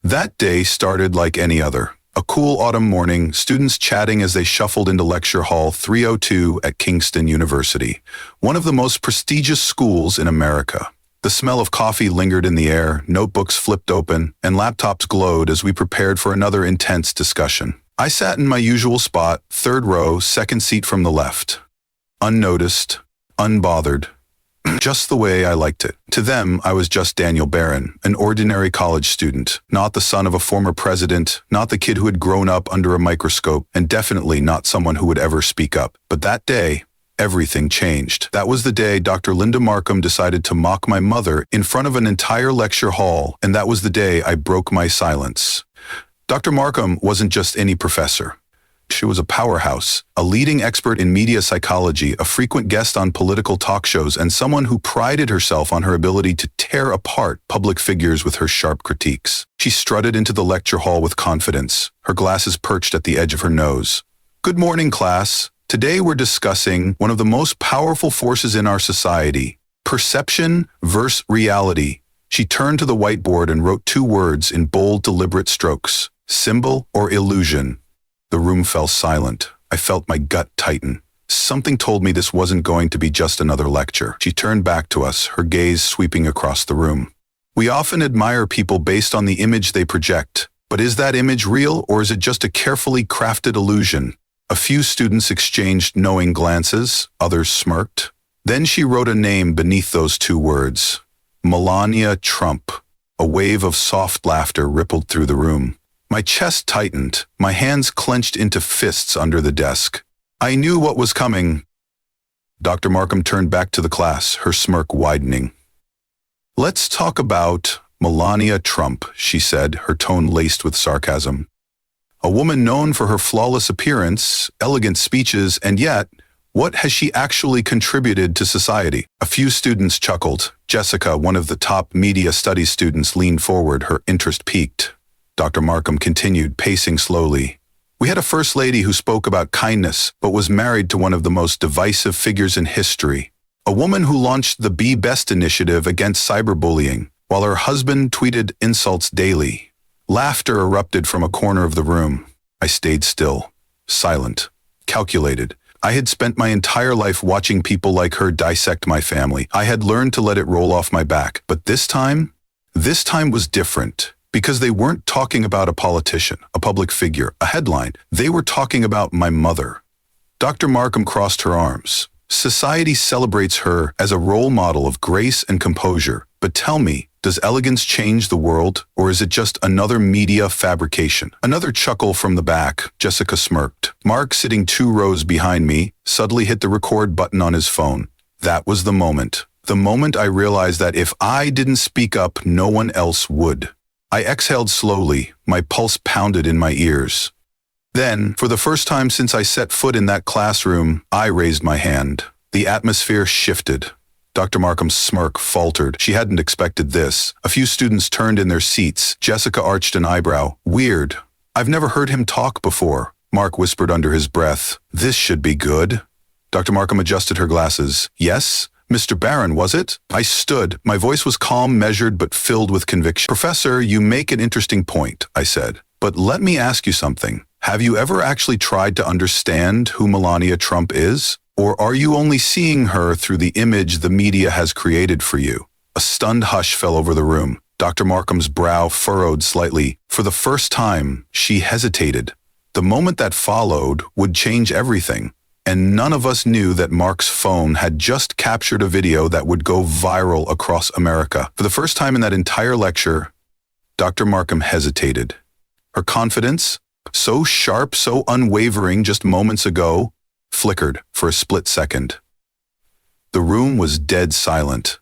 That day started like any other. A cool autumn morning, students chatting as they shuffled into Lecture Hall 302 at Kingston University, one of the most prestigious schools in America. The smell of coffee lingered in the air, notebooks flipped open, and laptops glowed as we prepared for another intense discussion. I sat in my usual spot, third row, second seat from the left. Unnoticed, unbothered, just the way I liked it. To them, I was just Daniel Barron, an ordinary college student, not the son of a former president, not the kid who had grown up under a microscope, and definitely not someone who would ever speak up. But that day, everything changed. That was the day Dr. Linda Markham decided to mock my mother in front of an entire lecture hall, and that was the day I broke my silence. Dr. Markham wasn't just any professor. She was a powerhouse, a leading expert in media psychology, a frequent guest on political talk shows, and someone who prided herself on her ability to tear apart public figures with her sharp critiques. She strutted into the lecture hall with confidence, her glasses perched at the edge of her nose. "Good morning, class. Today we're discussing one of the most powerful forces in our society, perception versus reality." She turned to the whiteboard and wrote two words in bold, deliberate strokes: symbol or illusion. The room fell silent. I felt my gut tighten. Something told me this wasn't going to be just another lecture. She turned back to us, her gaze sweeping across the room. "We often admire people based on the image they project, but is that image real, or is it just a carefully crafted illusion?" A few students exchanged knowing glances, others smirked. Then she wrote a name beneath those two words: Melania Trump. A wave of soft laughter rippled through the room. My chest tightened, my hands clenched into fists under the desk. I knew what was coming. Dr. Markham turned back to the class, her smirk widening. "Let's talk about Melania Trump," she said, her tone laced with sarcasm. "A woman known for her flawless appearance, elegant speeches, and yet, what has she actually contributed to society?" A few students chuckled. Jessica, one of the top media studies students, leaned forward, her interest piqued. Dr. Markham continued, pacing slowly. "We had a first lady who spoke about kindness, but was married to one of the most divisive figures in history. A woman who launched the Be Best initiative against cyberbullying, while her husband tweeted insults daily." Laughter erupted from a corner of the room. I stayed still, silent, calculated. I had spent my entire life watching people like her dissect my family. I had learned to let it roll off my back. But this time was different. Because they weren't talking about a politician, a public figure, a headline. They were talking about my mother. Dr. Markham crossed her arms. "Society celebrates her as a role model of grace and composure. But tell me, does elegance change the world, or is it just another media fabrication?" Another chuckle from the back. Jessica smirked. Mark, sitting 2 rows behind me, suddenly hit the record button on his phone. That was the moment. The moment I realized that if I didn't speak up, no one else would. I exhaled slowly, my pulse pounded in my ears. Then, for the first time since I set foot in that classroom, I raised my hand. The atmosphere shifted. Dr. Markham's smirk faltered. She hadn't expected this. A few students turned in their seats. Jessica arched an eyebrow. "Weird. I've never heard him talk before." Mark whispered under his breath. "This should be good." Dr. Markham adjusted her glasses. "Yes? Mr. Barron, was it?" I stood. My voice was calm, measured, but filled with conviction. "Professor, you make an interesting point," I said. "But let me ask you something. Have you ever actually tried to understand who Melania Trump is? Or are you only seeing her through the image the media has created for you?" A stunned hush fell over the room. Dr. Markham's brow furrowed slightly. For the first time, she hesitated. The moment that followed would change everything. And none of us knew that Mark's phone had just captured a video that would go viral across America. For the first time in that entire lecture, Dr. Markham hesitated. Her confidence, so sharp, so unwavering just moments ago, flickered for a split second. The room was dead silent.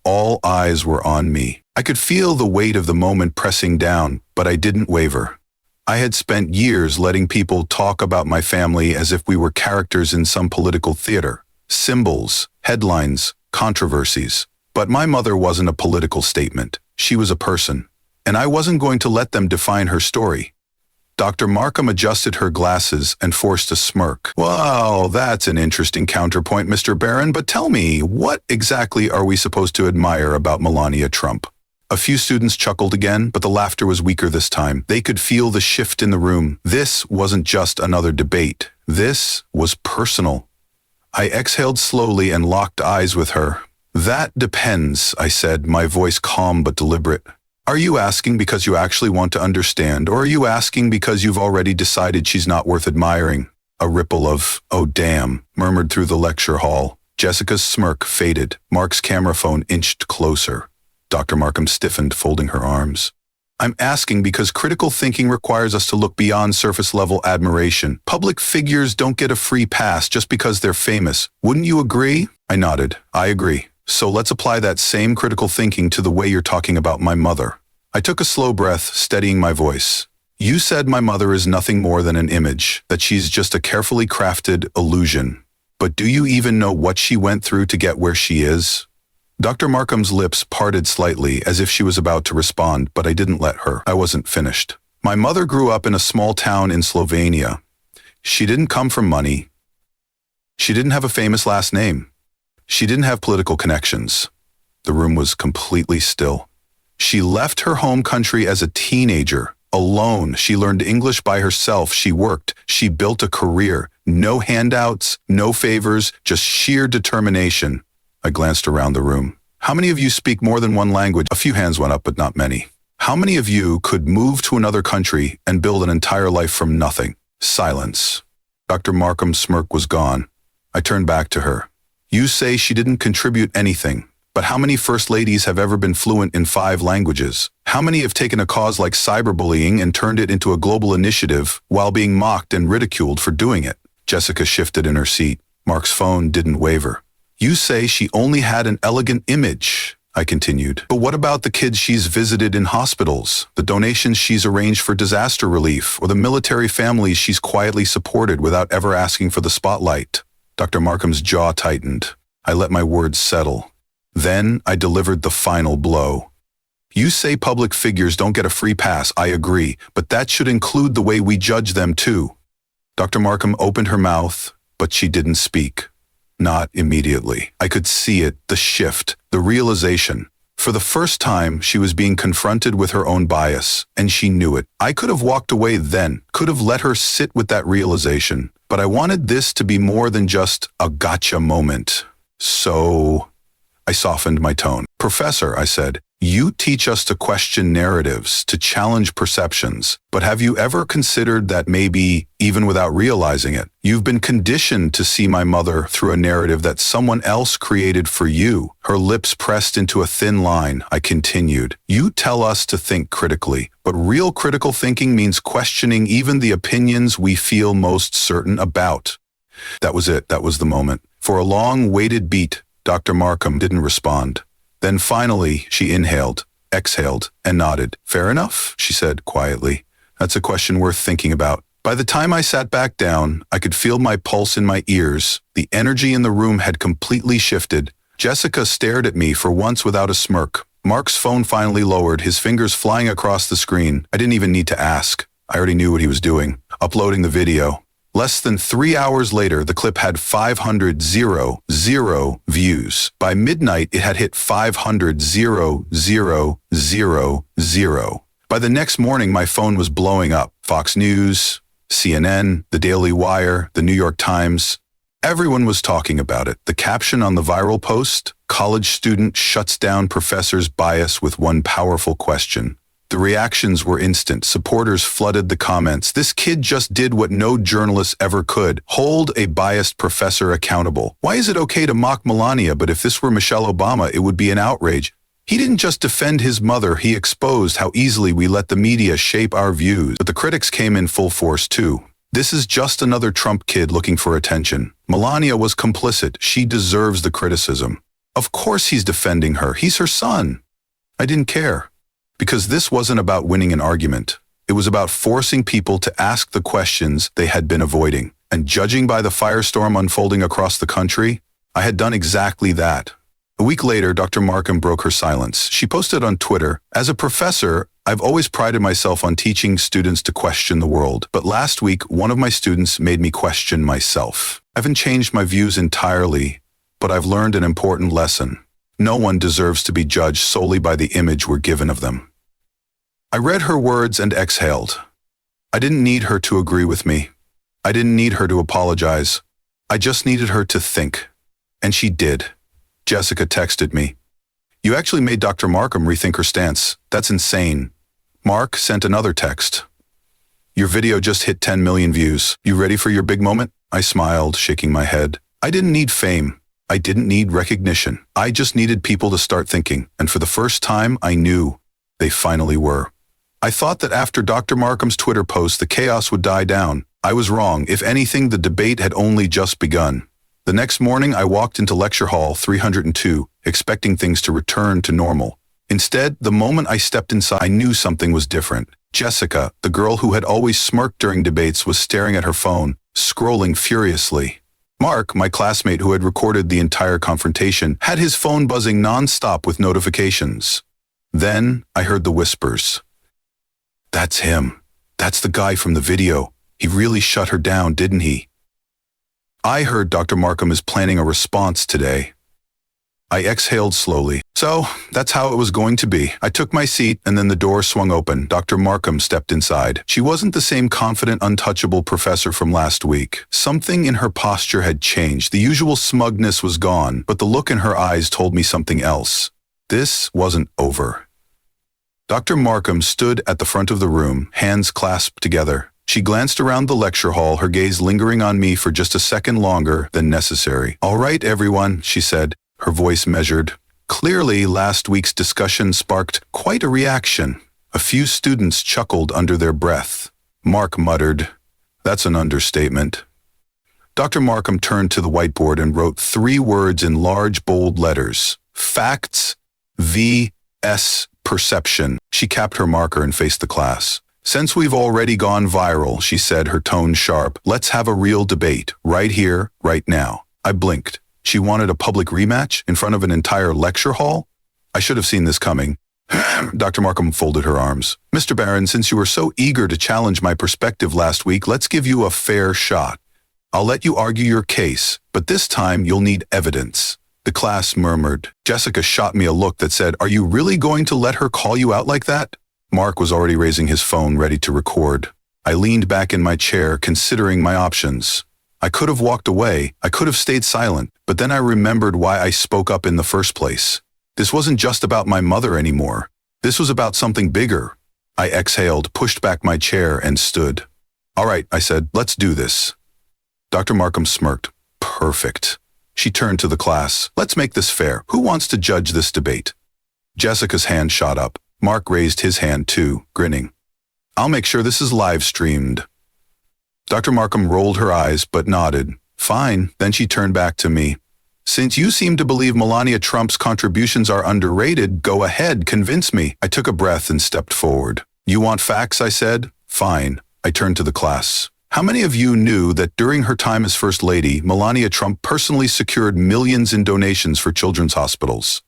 All eyes were on me. I could feel the weight of the moment pressing down, but I didn't waver. I had spent years letting people talk about my family as if we were characters in some political theater. Symbols, headlines, controversies. But my mother wasn't a political statement. She was a person. And I wasn't going to let them define her story. Dr. Markham adjusted her glasses and forced a smirk. "Well, that's an interesting counterpoint, Mr. Barron, but tell me, what exactly are we supposed to admire about Melania Trump?" A few students chuckled again, but the laughter was weaker this time. They could feel the shift in the room. This wasn't just another debate. This was personal. I exhaled slowly and locked eyes with her. "That depends," I said, my voice calm but deliberate. "Are you asking because you actually want to understand, or are you asking because you've already decided she's not worth admiring?" A ripple of, "Oh damn," murmured through the lecture hall. Jessica's smirk faded. Mark's camera phone inched closer. Dr. Markham stiffened, folding her arms. "I'm asking because critical thinking requires us to look beyond surface-level admiration. Public figures don't get a free pass just because they're famous. Wouldn't you agree?" I nodded. "I agree. So let's apply that same critical thinking to the way you're talking about my mother." I took a slow breath, steadying my voice. "You said my mother is nothing more than an image, that she's just a carefully crafted illusion. But do you even know what she went through to get where she is?" Dr. Markham's lips parted slightly as if she was about to respond, but I didn't let her. I wasn't finished. "My mother grew up in a small town in Slovenia. She didn't come from money. She didn't have a famous last name. She didn't have political connections." The room was completely still. "She left her home country as a teenager, alone. She learned English by herself. She worked. She built a career. No handouts, no favors, just sheer determination." I glanced around the room. "How many of you speak more than one language?" A few hands went up, but not many. "How many of you could move to another country and build an entire life from nothing?" Silence. Dr. Markham's smirk was gone. I turned back to her. "You say she didn't contribute anything, but how many first ladies have ever been fluent in 5 languages? How many have taken a cause like cyberbullying and turned it into a global initiative while being mocked and ridiculed for doing it?" Jessica shifted in her seat. Mark's phone didn't waver. "You say she only had an elegant image," I continued. "But what about the kids she's visited in hospitals, the donations she's arranged for disaster relief, or the military families she's quietly supported without ever asking for the spotlight?" Dr. Markham's jaw tightened. I let my words settle. Then I delivered the final blow. "You say public figures don't get a free pass. I agree, but that should include the way we judge them too." Dr. Markham opened her mouth, but she didn't speak. Not immediately. I could see it, the shift, the realization. For the first time, she was being confronted with her own bias, and she knew it. I could have walked away then, could have let her sit with that realization, but I wanted this to be more than just a gotcha moment. So I softened my tone. "Professor," I said, "you teach us to question narratives, to challenge perceptions, but have you ever considered that maybe, even without realizing it, you've been conditioned to see my mother through a narrative that someone else created for you?" Her lips pressed into a thin line. I continued, "You tell us to think critically, but real critical thinking means questioning even the opinions we feel most certain about." That was it. That was the moment. For a long, weighted beat, Dr. Markham didn't respond. Then finally, she inhaled, exhaled, and nodded. "Fair enough," she said quietly. "That's a question worth thinking about." By the time I sat back down, I could feel my pulse in my ears. The energy in the room had completely shifted. Jessica stared at me for once without a smirk. Mark's phone finally lowered, his fingers flying across the screen. I didn't even need to ask. I already knew what he was doing. Uploading the video. Less than 3 hours later, the clip had 500,000 views. By midnight, it had hit 500,000. By the next morning, my phone was blowing up. Fox News, CNN, The Daily Wire, The New York Times. Everyone was talking about it. The caption on the viral post, "College student shuts down professor's bias with one powerful question." The reactions were instant. Supporters flooded the comments. "This kid just did what no journalist ever could. Hold a biased professor accountable. Why is it okay to mock Melania, but if this were Michelle Obama, it would be an outrage? He didn't just defend his mother, he exposed how easily we let the media shape our views." But the critics came in full force too. "This is just another Trump kid looking for attention. Melania was complicit. She deserves the criticism. Of course he's defending her. He's her son." I didn't care. Because this wasn't about winning an argument. It was about forcing people to ask the questions they had been avoiding. And judging by the firestorm unfolding across the country, I had done exactly that. A week later, Dr. Markham broke her silence. She posted on Twitter, "As a professor, I've always prided myself on teaching students to question the world. But last week, one of my students made me question myself. I haven't changed my views entirely, but I've learned an important lesson. No one deserves to be judged solely by the image we're given of them. I read her words and exhaled. I didn't need her to agree with me. I didn't need her to apologize. I just needed her to think. And she did. Jessica texted me. You actually made Dr. Markham rethink her stance. That's insane. Mark sent another text. Your video just hit 10 million views. You ready for your big moment? I smiled, shaking my head. I didn't need fame. I didn't need recognition. I just needed people to start thinking. And for the first time, I knew they finally were. I thought that after Dr. Markham's Twitter post, the chaos would die down. I was wrong. If anything, the debate had only just begun. The next morning, I walked into Lecture Hall 302, expecting things to return to normal. Instead, the moment I stepped inside, I knew something was different. Jessica, the girl who had always smirked during debates, was staring at her phone, scrolling furiously. Mark, my classmate who had recorded the entire confrontation, had his phone buzzing non-stop with notifications. Then I heard the whispers. That's him. That's the guy from the video. He really shut her down, didn't he? I heard Dr. Markham is planning a response today. I exhaled slowly. So, that's how it was going to be. I took my seat and then the door swung open. Dr. Markham stepped inside. She wasn't the same confident, untouchable professor from last week. Something in her posture had changed. The usual smugness was gone, but the look in her eyes told me something else. This wasn't over. Dr. Markham stood at the front of the room, hands clasped together. She glanced around the lecture hall, her gaze lingering on me for just a second longer than necessary. All right, everyone, she said, her voice measured. Clearly, last week's discussion sparked quite a reaction. A few students chuckled under their breath. Mark muttered, "That's an understatement." Dr. Markham turned to the whiteboard and wrote 3 words in large, bold letters. Facts vs. perception. She capped her marker and faced the class. Since we've already gone viral, she said, her tone sharp, let's have a real debate, right here, right now. I blinked. She wanted a public rematch in front of an entire lecture hall? I should have seen this coming. Dr. Markham folded her arms. Mr. Barron, since you were so eager to challenge my perspective last week, let's give you a fair shot. I'll let you argue your case, but this time you'll need evidence. The class murmured. Jessica shot me a look that said, are you really going to let her call you out like that? Mark was already raising his phone, ready to record. I leaned back in my chair, considering my options. I could have walked away, I could have stayed silent, but then I remembered why I spoke up in the first place. This wasn't just about my mother anymore. This was about something bigger. I exhaled, pushed back my chair, and stood. All right, I said, let's do this. Dr. Markham smirked. Perfect. She turned to the class. Let's make this fair. Who wants to judge this debate? Jessica's hand shot up. Mark raised his hand too, grinning. I'll make sure this is live streamed. Dr. Markham rolled her eyes but nodded. Fine. Then she turned back to me. Since you seem to believe Melania Trump's contributions are underrated, go ahead, convince me. I took a breath and stepped forward. You want facts, I said? Fine. I turned to the class. How many of you knew that during her time as First Lady, Melania Trump personally secured millions in donations for children's hospitals?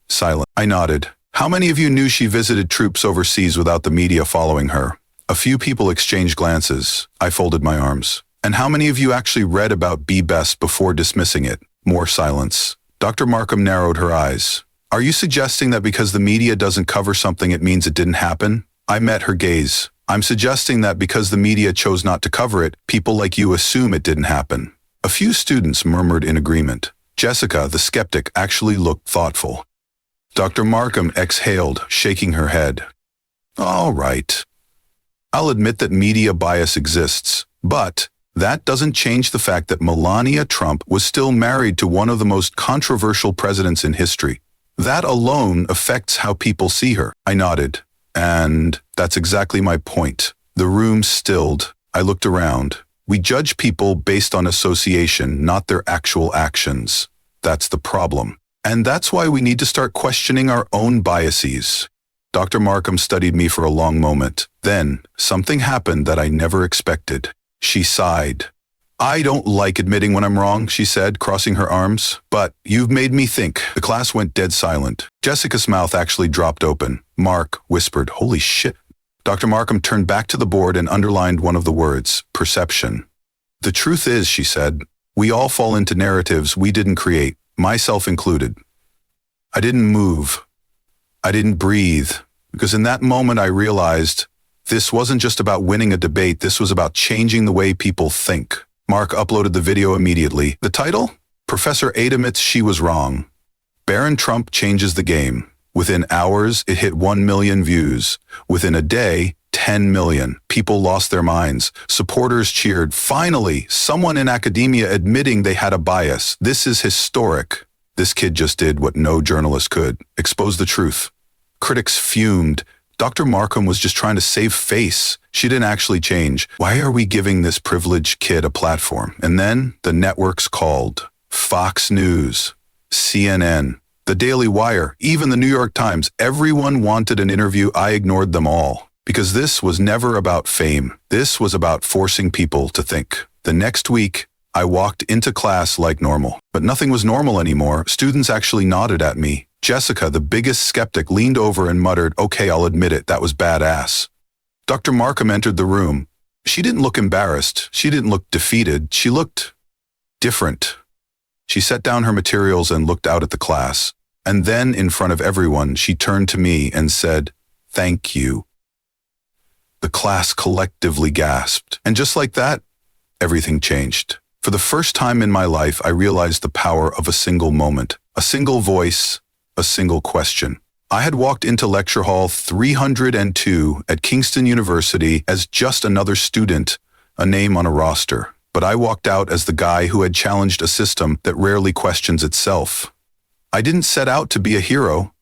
Silent. I nodded. How many of you knew she visited troops overseas without the media following her? A few people exchanged glances. I folded my arms. And how many of you actually read about Be Best before dismissing it? More silence. Dr. Markham narrowed her eyes. Are you suggesting that because the media doesn't cover something it means it didn't happen? I met her gaze. I'm suggesting that because the media chose not to cover it, people like you assume it didn't happen. A few students murmured in agreement. Jessica, the skeptic, actually looked thoughtful. Dr. Markham exhaled, shaking her head. All right. I'll admit that media bias exists, but that doesn't change the fact that Melania Trump was still married to one of the most controversial presidents in history. That alone affects how people see her. I nodded. And that's exactly my point. The room stilled. I looked around. We judge people based on association, not their actual actions. That's the problem. And that's why we need to start questioning our own biases. Dr. Markham studied me for a long moment. Then, something happened that I never expected. She sighed. I don't like admitting when I'm wrong, she said, crossing her arms. But you've made me think. The class went dead silent. Jessica's mouth actually dropped open. Mark whispered, holy shit. Dr. Markham turned back to the board and underlined one of the words, perception. The truth is, she said, we all fall into narratives we didn't create, myself included. I didn't move. I didn't breathe. Because in that moment I realized this wasn't just about winning a debate, this was about changing the way people think. Mark uploaded the video immediately. The title? Professor Ada admits she was wrong. Barron Trump changes the game. Within hours, it hit 1 million views. Within a day, 10 million. People lost their minds. Supporters cheered. Finally, someone in academia admitting they had a bias. This is historic. This kid just did what no journalist could. Expose the truth. Critics fumed. Dr. Markham was just trying to save face. She didn't actually change. Why are we giving this privileged kid a platform? And then the networks called. Fox News, CNN, The Daily Wire, even the New York Times. Everyone wanted an interview. I ignored them all. Because this was never about fame. This was about forcing people to think. The next week, I walked into class like normal. But nothing was normal anymore. Students actually nodded at me. Jessica, the biggest skeptic, leaned over and muttered, "Okay, I'll admit it, that was badass." Dr. Markham entered the room. She didn't look embarrassed. She didn't look defeated. She looked different. She set down her materials and looked out at the class. And then, in front of everyone, she turned to me and said, "Thank you." The class collectively gasped. And just like that, everything changed. For the first time in my life, I realized the power of a single moment, a single voice, a single question. I had walked into lecture hall 302 at Kingston University as just another student, a name on a roster. But I walked out as the guy who had challenged a system that rarely questions itself. I didn't set out to be a hero.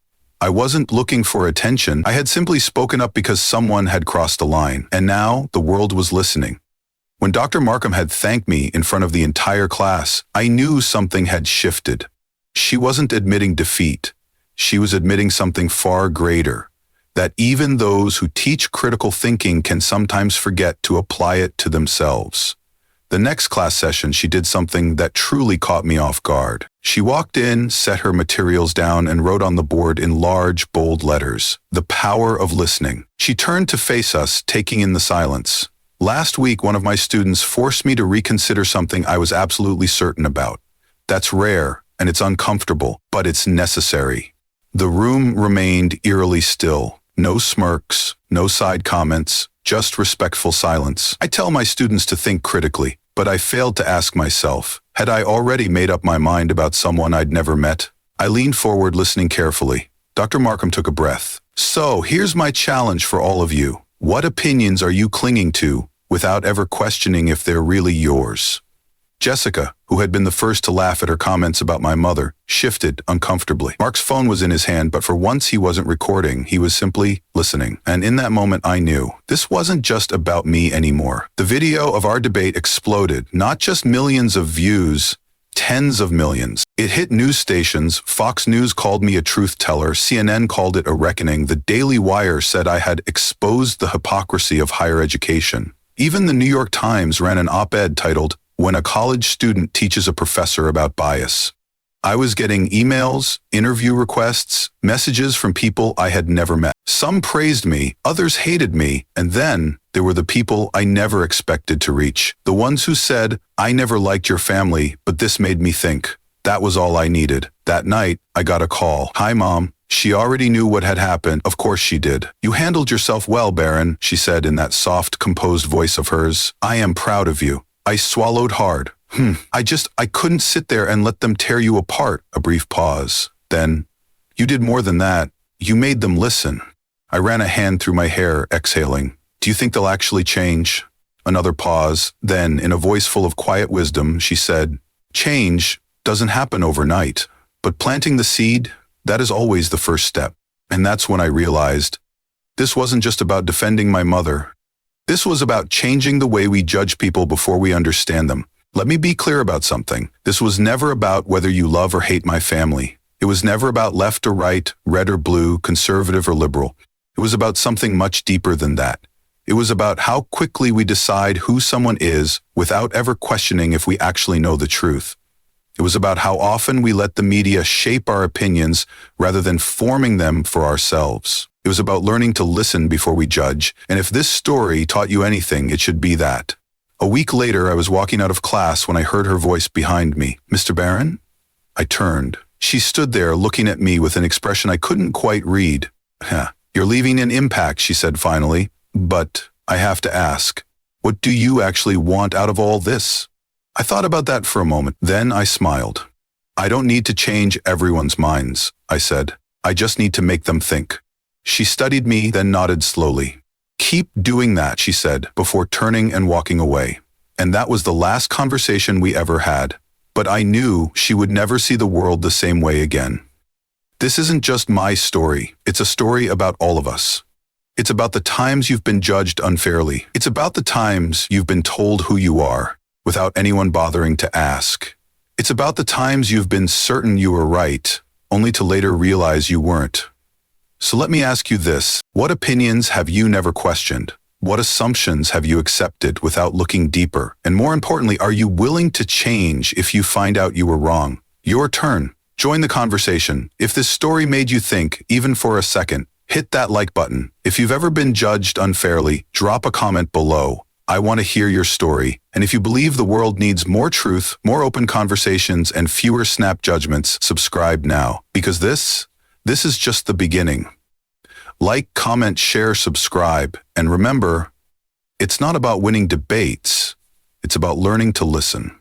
I wasn't looking for attention. I had simply spoken up because someone had crossed the line. And now the world was listening. When Dr. Markham had thanked me in front of the entire class, I knew something had shifted. She wasn't admitting defeat. She was admitting something far greater, that even those who teach critical thinking can sometimes forget to apply it to themselves. The next class session, she did something that truly caught me off guard. She walked in, set her materials down, and wrote on the board in large, bold letters, "The power of listening." She turned to face us, taking in the silence. Last week, one of my students forced me to reconsider something I was absolutely certain about. That's rare, and it's uncomfortable, but it's necessary. The room remained eerily still. No smirks, no side comments, just respectful silence. I tell my students to think critically, but I failed to ask myself, had I already made up my mind about someone I'd never met? I leaned forward, listening carefully. Dr. Markham took a breath. "So, here's my challenge for all of you. What opinions are you clinging to without ever questioning if they're really yours?" Jessica, who had been the first to laugh at her comments about my mother, shifted uncomfortably. Mark's phone was in his hand, but for once he wasn't recording, he was simply listening. And in that moment I knew, this wasn't just about me anymore. The video of our debate exploded, not just millions of views, tens of millions. It hit news stations. Fox News called me a truth teller. CNN called it a reckoning. The Daily Wire said I had exposed the hypocrisy of higher education. Even the New York Times ran an op-ed titled, "When a college student teaches a professor about bias." I was getting emails, interview requests, messages from people I had never met. Some praised me, others hated me, and then there were the people I never expected to reach. The ones who said, "I never liked your family, but this made me think." That was all I needed. That night, I got a call. "Hi, Mom." She already knew what had happened. Of course she did. "You handled yourself well, Barron," she said in that soft, composed voice of hers. "I am proud of you." I swallowed hard. I couldn't sit there and let them tear you apart. A brief pause. Then, "You did more than that. You made them listen." I ran a hand through my hair, exhaling. "Do you think they'll actually change?" Another pause. Then, in a voice full of quiet wisdom, she said, "Change doesn't happen overnight, but planting the seed, that is always the first step." And that's when I realized, this wasn't just about defending my mother. This was about changing the way we judge people before we understand them. Let me be clear about something. This was never about whether you love or hate my family. It was never about left or right, red or blue, conservative or liberal. It was about something much deeper than that. It was about how quickly we decide who someone is without ever questioning if we actually know the truth. It was about how often we let the media shape our opinions rather than forming them for ourselves. It was about learning to listen before we judge, and if this story taught you anything, it should be that. A week later, I was walking out of class when I heard her voice behind me. "Mr. Barron?" I turned. She stood there looking at me with an expression I couldn't quite read. You're leaving an impact, she said finally. But I have to ask, what do you actually want out of all this? I thought about that for a moment. Then I smiled. I don't need to change everyone's minds, I said. I just need to make them think. She studied me, then nodded slowly. Keep doing that, she said, before turning and walking away. And that was the last conversation we ever had. But I knew she would never see the world the same way again. This isn't just my story. It's a story about all of us. It's about the times you've been judged unfairly. It's about the times you've been told who you are, without anyone bothering to ask. It's about the times you've been certain you were right, only to later realize you weren't. So let me ask you this. What opinions have you never questioned? What assumptions have you accepted without looking deeper? And more importantly, are you willing to change if you find out you were wrong? Your turn. Join the conversation. If this story made you think, even for a second, hit that like button. If you've ever been judged unfairly, drop a comment below. I want to hear your story. And if you believe the world needs more truth, more open conversations, and fewer snap judgments, subscribe now. Because this is just the beginning. Like, comment, share, subscribe, and remember, it's not about winning debates, it's about learning to listen.